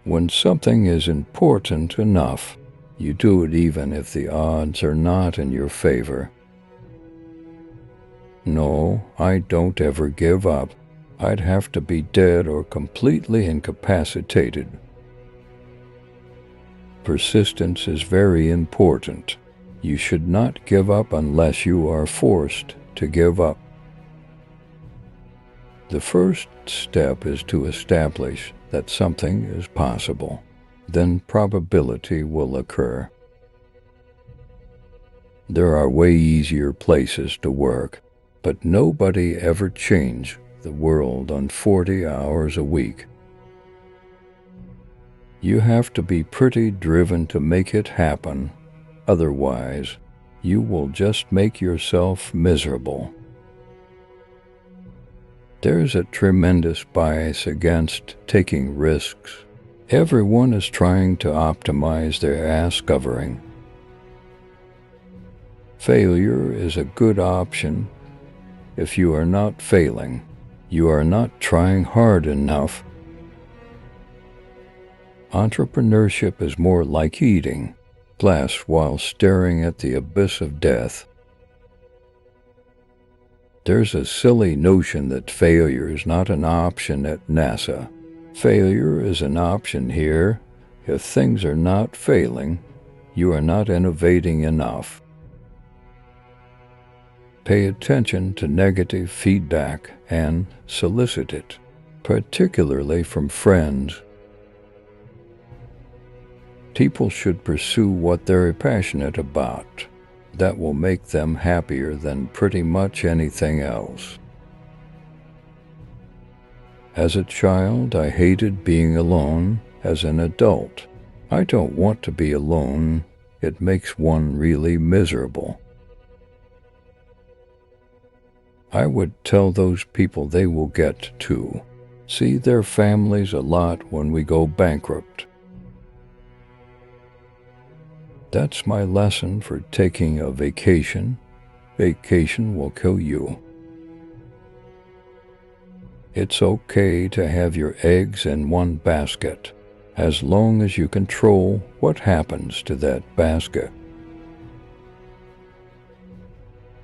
When something is important enough, you do it even if the odds are not in your favor. No, I don't ever give up. I'd have to be dead or completely incapacitated. Persistence is very important. You should not give up unless you are forced to give up. The first step is to establish that something is possible. Then probability will occur. There are way easier places to work, but nobody ever changed the world on 40 hours a week. You have to be pretty driven to make it happen. Otherwise, you will just make yourself miserable. There's a tremendous bias against taking risks. Everyone is trying to optimize their ass covering. Failure is a good option. If you are not failing, you are not trying hard enough. Entrepreneurship is more like eating glass while staring at the abyss of death. There's a silly notion that failure is not an option at NASA. Failure is an option here. If things are not failing, you are not innovating enough. Pay attention to negative feedback and solicit it, particularly from friends. People should pursue what they're passionate about. That will make them happier than pretty much anything else. As a child, I hated being alone. As an adult, I don't want to be alone. It makes one really miserable. I would tell those people they will get to see their families a lot when we go bankrupt. That's my lesson for taking a vacation. Vacation will kill you. It's okay to have your eggs in one basket, as long as you control what happens to that basket.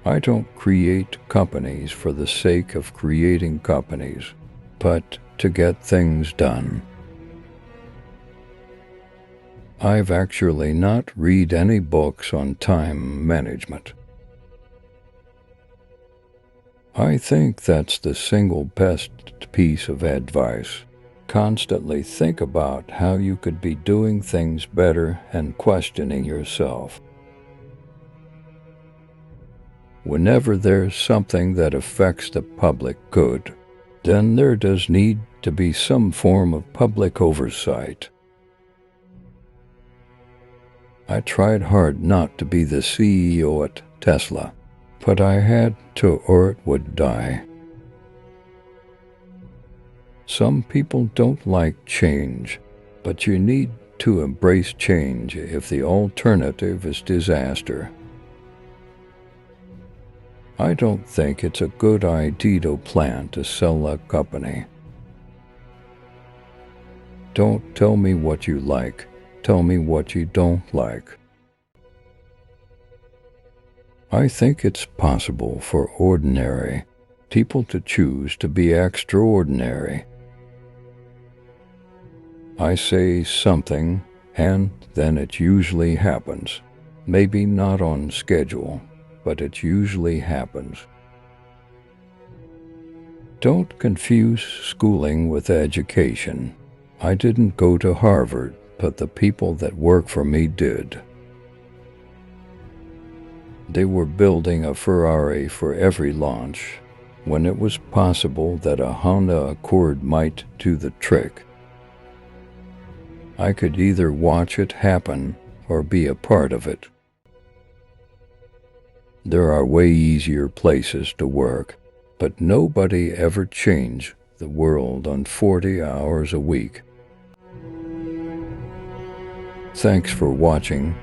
I don't create companies for the sake of creating companies, but to get things done. I've actually not read any books on time management. I think that's the single best piece of advice. Constantly think about how you could be doing things better and questioning yourself. Whenever there's something that affects the public good, then there does need to be some form of public oversight. I tried hard not to be the CEO at Tesla, but I had to or it would die. Some people don't like change, but you need to embrace change if the alternative is disaster. I don't think it's a good idea to plan to sell a company. Don't tell me what you like. Tell me what you don't like. I think it's possible for ordinary people to choose to be extraordinary. I say something, and then it usually happens. Maybe not on schedule, but it usually happens. Don't confuse schooling with education. I didn't go to Harvard, but the people that work for me did. They were building a Ferrari for every launch, when it was possible that a Honda Accord might do the trick. I could either watch it happen or be a part of it. There are way easier places to work, but nobody ever changed the world on 40 hours a week. Thanks for watching.